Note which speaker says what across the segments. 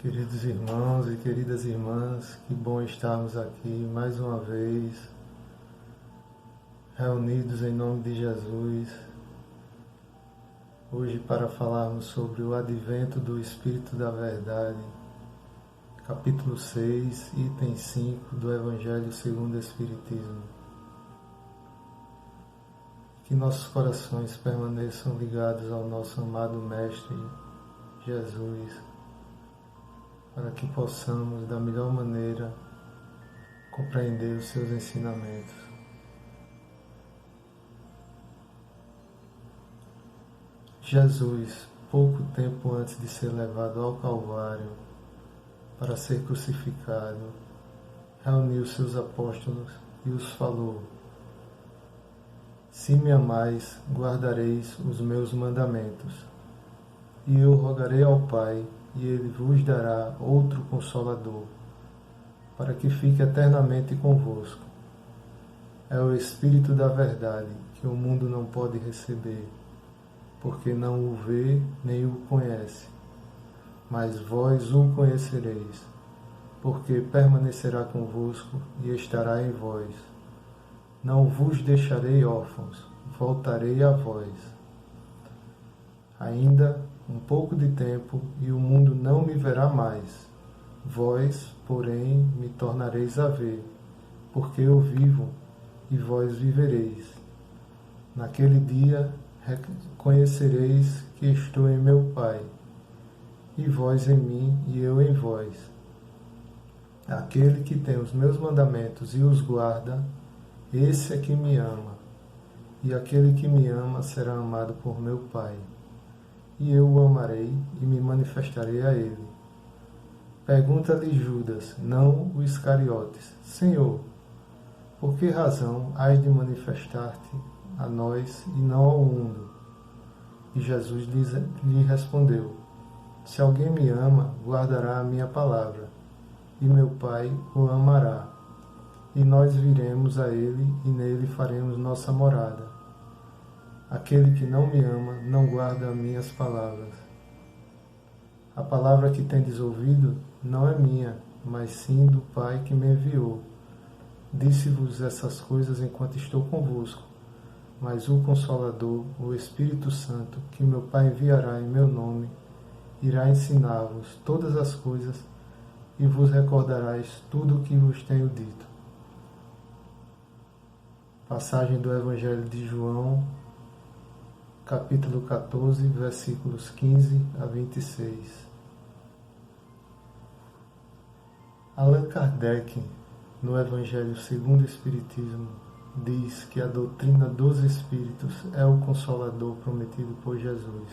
Speaker 1: Queridos irmãos e queridas irmãs, que bom estarmos aqui mais uma vez, reunidos em nome de Jesus, hoje para falarmos sobre o advento do Espírito da Verdade, capítulo 6, item 5 do Evangelho segundo o Espiritismo. Que nossos corações permaneçam ligados ao nosso amado Mestre Jesus, para que possamos, da melhor maneira, compreender os seus ensinamentos. Jesus, pouco tempo antes de ser levado ao Calvário para ser crucificado, reuniu seus apóstolos e os falou: Se me amais, guardareis os meus mandamentos. E eu rogarei ao Pai, e Ele vos dará outro Consolador, para que fique eternamente convosco. É o Espírito da Verdade, que o mundo não pode receber, porque não o vê nem o conhece. Mas vós o conhecereis, porque permanecerá convosco e estará em vós. Não vos deixarei órfãos, voltarei a vós. Ainda um pouco de tempo e o mundo não me verá mais. Vós, porém, me tornareis a ver, porque eu vivo e vós vivereis. Naquele dia reconhecereis que estou em meu Pai, e vós em mim e eu em vós. Aquele que tem os meus mandamentos e os guarda, esse é que me ama, e aquele que me ama será amado por meu Pai. E eu o amarei e me manifestarei a ele. Pergunta-lhe Judas, não o Iscariotes: Senhor, por que razão hás de manifestar-te a nós e não ao mundo? E Jesus lhe respondeu: Se alguém me ama, guardará a minha palavra, e meu Pai o amará. E nós viremos a ele e nele faremos nossa morada. Aquele que não me ama não guarda as minhas palavras. A palavra que tendes ouvido não é minha, mas sim do Pai que me enviou. Disse-vos essas coisas enquanto estou convosco, mas o Consolador, o Espírito Santo, que meu Pai enviará em meu nome, irá ensinar-vos todas as coisas e vos recordarás tudo o que vos tenho dito. Passagem do Evangelho de João, capítulo 14, versículos 15 a 26. Allan Kardec, no Evangelho segundo o Espiritismo, diz que a doutrina dos Espíritos é o Consolador prometido por Jesus.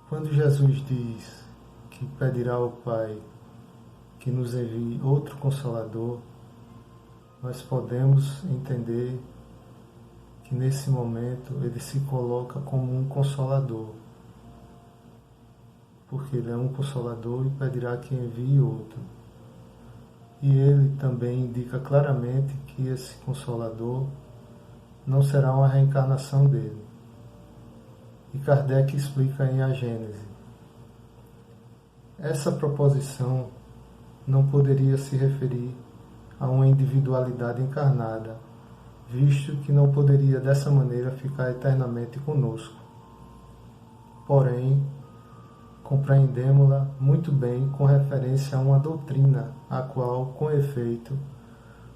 Speaker 1: Quando Jesus diz que pedirá ao Pai que nos envie outro Consolador, nós podemos entender que nesse momento ele se coloca como um Consolador, porque ele é um Consolador e pedirá que envie outro. E ele também indica claramente que esse Consolador não será uma reencarnação dele. E Kardec explica em A Gênese: essa proposição não poderia se referir a uma individualidade encarnada, visto que não poderia dessa maneira ficar eternamente conosco. Porém, compreendemo-la muito bem com referência a uma doutrina, a qual, com efeito,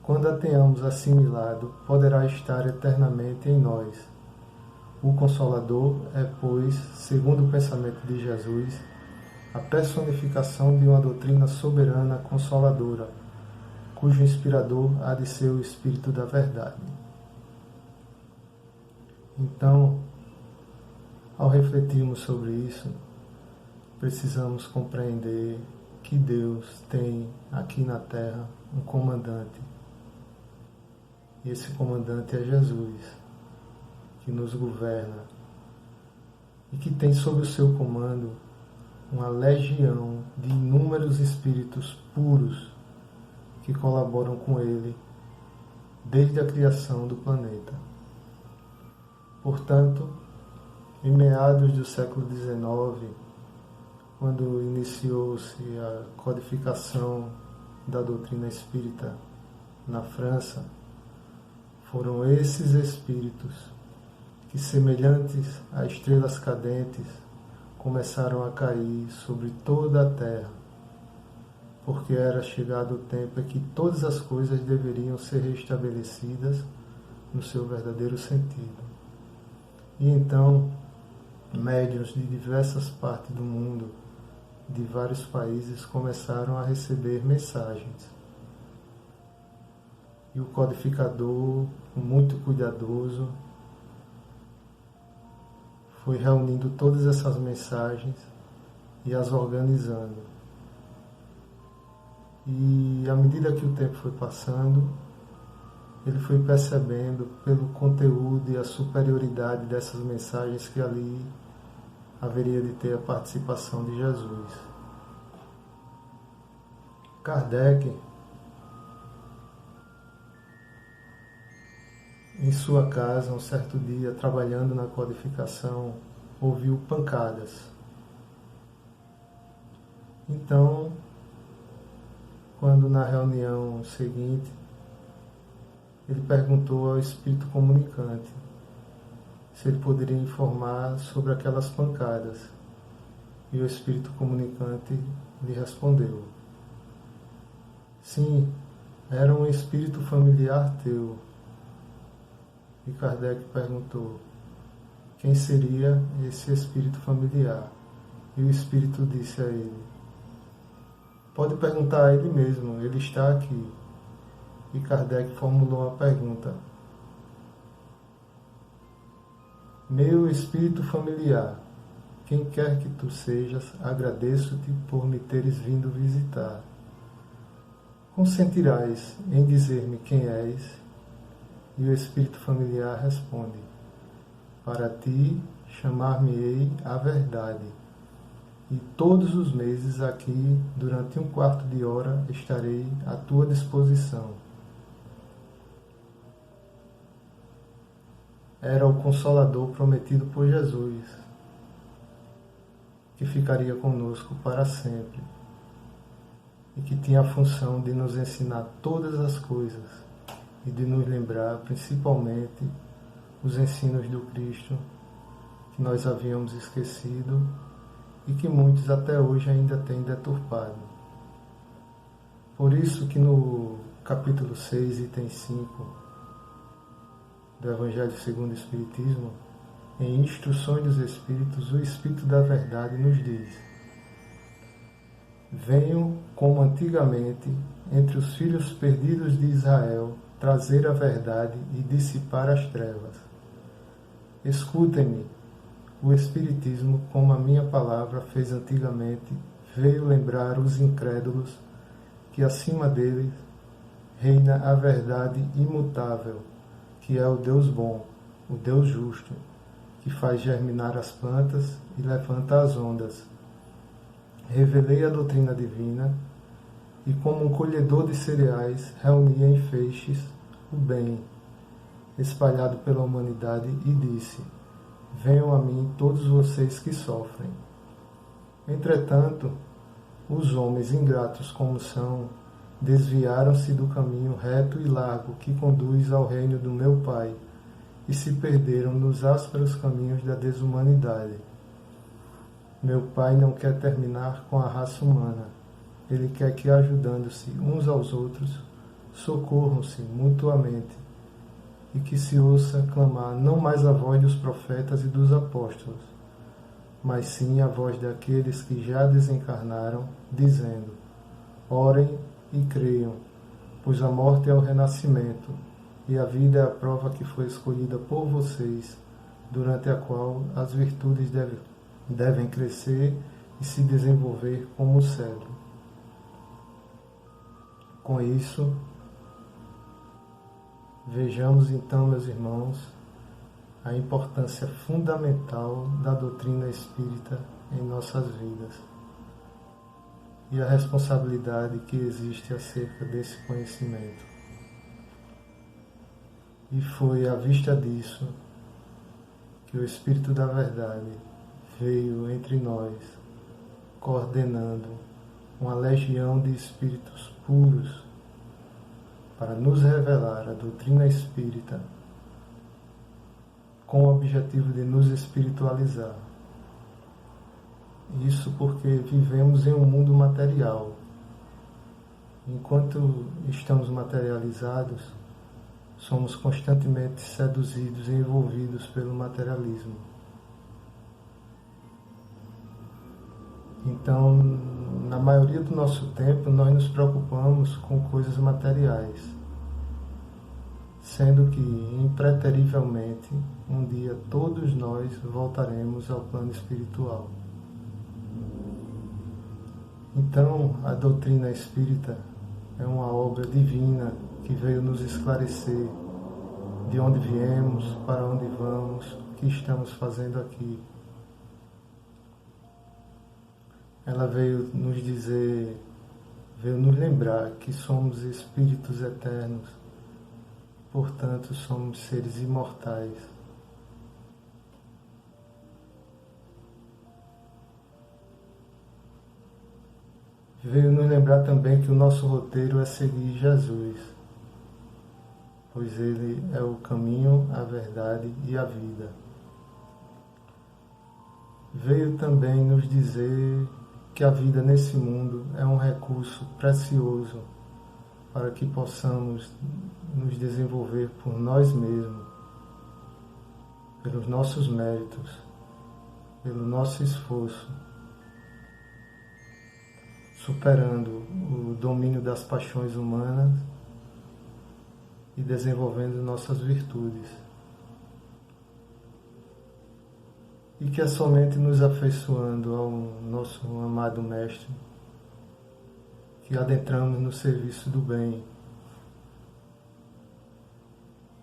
Speaker 1: quando a tenhamos assimilado, poderá estar eternamente em nós. O Consolador é, pois, segundo o pensamento de Jesus, a personificação de uma doutrina soberana consoladora, cujo inspirador há de ser o Espírito da Verdade. Então, ao refletirmos sobre isso, precisamos compreender que Deus tem aqui na Terra um comandante. E esse comandante é Jesus, que nos governa e que tem sob o seu comando uma legião de inúmeros espíritos puros que colaboram com ele desde a criação do planeta. Portanto, em meados do século XIX, quando iniciou-se a codificação da doutrina espírita na França, foram esses espíritos que, semelhantes a estrelas cadentes, começaram a cair sobre toda a terra, porque era chegado o tempo em que todas as coisas deveriam ser restabelecidas no seu verdadeiro sentido. E então, médiuns de diversas partes do mundo, de vários países, começaram a receber mensagens. E o codificador, muito cuidadoso, foi reunindo todas essas mensagens e as organizando. E à medida que o tempo foi passando, ele foi percebendo pelo conteúdo e a superioridade dessas mensagens que ali haveria de ter a participação de Jesus. Kardec, em sua casa, um certo dia, trabalhando na codificação, ouviu pancadas. Então, quando na reunião seguinte, ele perguntou ao espírito comunicante se ele poderia informar sobre aquelas pancadas. E o espírito comunicante lhe respondeu: sim, era um espírito familiar teu. E Kardec perguntou: quem seria esse espírito familiar? E o espírito disse a ele: pode perguntar a ele mesmo, ele está aqui. E Kardec formulou a pergunta: meu espírito familiar, quem quer que tu sejas, agradeço-te por me teres vindo visitar. Consentirás em dizer-me quem és? E o espírito familiar responde: para ti chamar-me-ei a verdade, e todos os meses aqui, durante um quarto de hora, estarei à tua disposição. Era o Consolador prometido por Jesus, que ficaria conosco para sempre e que tinha a função de nos ensinar todas as coisas e de nos lembrar, principalmente, os ensinos do Cristo que nós havíamos esquecido e que muitos até hoje ainda têm deturpado. Por isso que no capítulo 6, item 5, do Evangelho segundo o Espiritismo, em Instruções dos Espíritos, o Espírito da Verdade nos diz: venho, como antigamente, entre os filhos perdidos de Israel, trazer a verdade e dissipar as trevas. Escutem-me, o Espiritismo, como a minha palavra fez antigamente, veio lembrar os incrédulos que acima deles reina a verdade imutável, que é o Deus bom, o Deus justo, que faz germinar as plantas e levanta as ondas. Revelei a doutrina divina e, como um colhedor de cereais, reuni em feixes o bem, espalhado pela humanidade, e disse: venham a mim todos vocês que sofrem. Entretanto, os homens ingratos como são, desviaram-se do caminho reto e largo que conduz ao reino do meu Pai e se perderam nos ásperos caminhos da desumanidade. Meu Pai não quer terminar com a raça humana. Ele quer que, ajudando-se uns aos outros, socorram-se mutuamente e que se ouça clamar não mais a voz dos profetas e dos apóstolos, mas sim a voz daqueles que já desencarnaram, dizendo: orem e creiam, pois a morte é o renascimento e a vida é a prova que foi escolhida por vocês, durante a qual as virtudes devem crescer e se desenvolver como o cedro. Com isso, vejamos então, meus irmãos, a importância fundamental da doutrina espírita em nossas vidas e a responsabilidade que existe acerca desse conhecimento. E foi à vista disso que o Espírito da Verdade veio entre nós coordenando uma legião de espíritos puros para nos revelar a doutrina espírita com o objetivo de nos espiritualizar. Isso porque vivemos em um mundo material. Enquanto estamos materializados, somos constantemente seduzidos e envolvidos pelo materialismo. Então, na maioria do nosso tempo, nós nos preocupamos com coisas materiais, sendo que, impreterivelmente, um dia todos nós voltaremos ao plano espiritual. Então, a doutrina espírita é uma obra divina que veio nos esclarecer de onde viemos, para onde vamos, o que estamos fazendo aqui. Ela veio nos dizer, veio nos lembrar que somos espíritos eternos, portanto somos seres imortais. Veio nos lembrar também que o nosso roteiro é seguir Jesus, pois Ele é o caminho, a verdade e a vida. Veio também nos dizer que a vida nesse mundo é um recurso precioso para que possamos nos desenvolver por nós mesmos, pelos nossos méritos, pelo nosso esforço, superando o domínio das paixões humanas e desenvolvendo nossas virtudes. E que é somente nos afeiçoando ao nosso amado Mestre que adentramos no serviço do bem.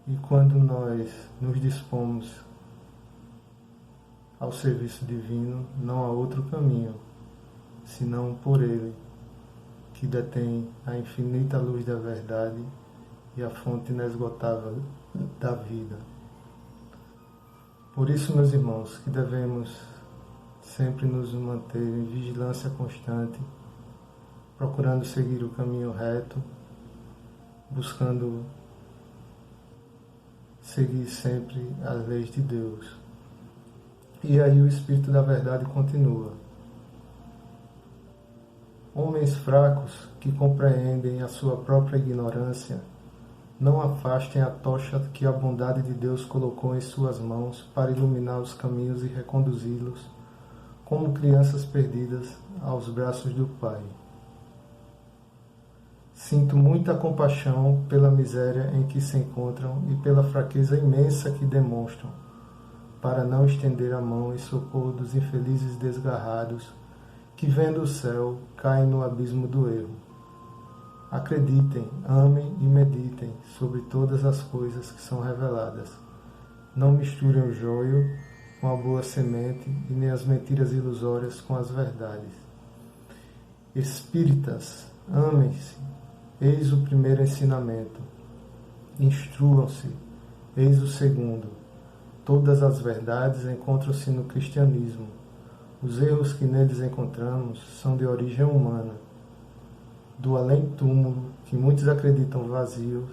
Speaker 1: E quando nós nos dispomos ao serviço divino, não há outro caminho, senão por Ele, que detém a infinita luz da verdade e a fonte inesgotável da vida. Por isso, meus irmãos, que devemos sempre nos manter em vigilância constante, procurando seguir o caminho reto, buscando seguir sempre as leis de Deus. E aí o Espírito da Verdade continua. Homens fracos que compreendem a sua própria ignorância, não afastem a tocha que a bondade de Deus colocou em suas mãos para iluminar os caminhos e reconduzi-los, como crianças perdidas, aos braços do Pai. Sinto muita compaixão pela miséria em que se encontram e pela fraqueza imensa que demonstram, para não estender a mão em socorro dos infelizes desgarrados que, vendo o céu, caem no abismo do erro. Acreditem, amem e meditem sobre todas as coisas que são reveladas. Não misturem o joio com a boa semente e nem as mentiras ilusórias com as verdades. Espíritas, amem-se, eis o primeiro ensinamento. Instruam-se, eis o segundo. Todas as verdades encontram-se no cristianismo. Os erros que neles encontramos são de origem humana. Do além-túmulo, que muitos acreditam vazio,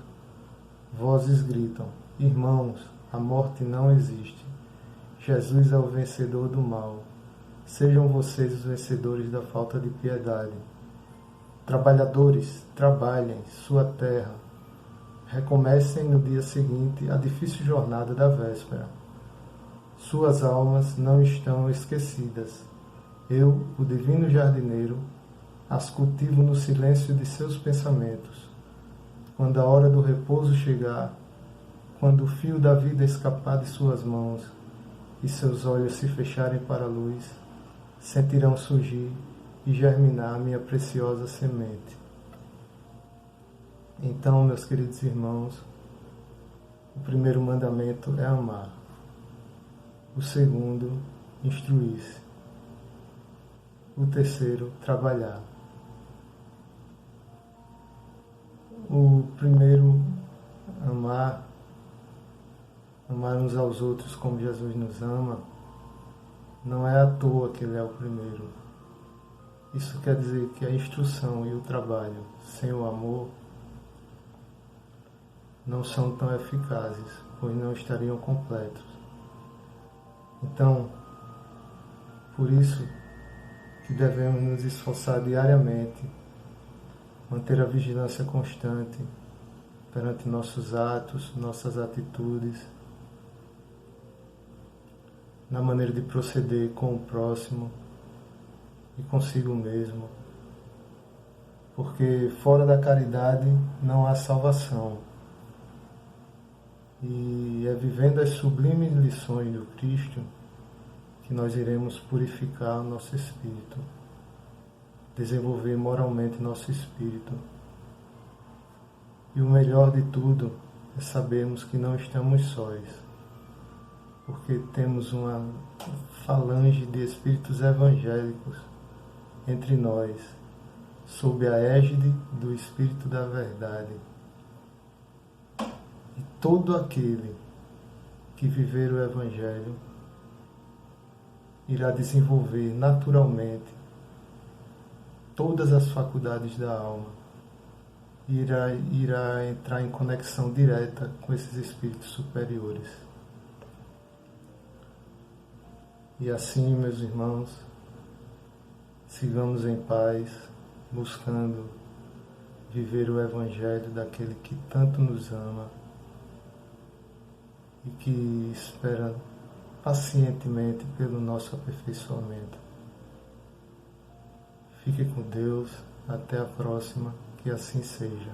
Speaker 1: vozes gritam: irmãos, a morte não existe. Jesus é o vencedor do mal. Sejam vocês os vencedores da falta de piedade. Trabalhadores, trabalhem sua terra. Recomecem no dia seguinte a difícil jornada da véspera. Suas almas não estão esquecidas. Eu, o divino jardineiro, as cultivo no silêncio de seus pensamentos. Quando a hora do repouso chegar, quando o fio da vida escapar de suas mãos e seus olhos se fecharem para a luz, sentirão surgir e germinar a minha preciosa semente. Então, meus queridos irmãos, o primeiro mandamento é amar. O segundo, instruir-se. O terceiro, trabalhar. O primeiro, amar uns aos outros como Jesus nos ama, não é à toa que Ele é o primeiro. Isso quer dizer que a instrução e o trabalho sem o amor não são tão eficazes, pois não estariam completos. Então, por isso que devemos nos esforçar diariamente, manter a vigilância constante perante nossos atos, nossas atitudes, na maneira de proceder com o próximo e consigo mesmo. Porque fora da caridade não há salvação. E é vivendo as sublimes lições do Cristo que nós iremos purificar o nosso espírito, desenvolver moralmente nosso espírito. E o melhor de tudo é sabermos que não estamos sós, porque temos uma falange de espíritos evangélicos entre nós, sob a égide do Espírito da Verdade. E todo aquele que viver o Evangelho irá desenvolver naturalmente todas as faculdades da alma e irá entrar em conexão direta com esses espíritos superiores. E assim, meus irmãos, sigamos em paz, buscando viver o Evangelho daquele que tanto nos ama e que espera pacientemente pelo nosso aperfeiçoamento. Fique com Deus, até a próxima, que assim seja.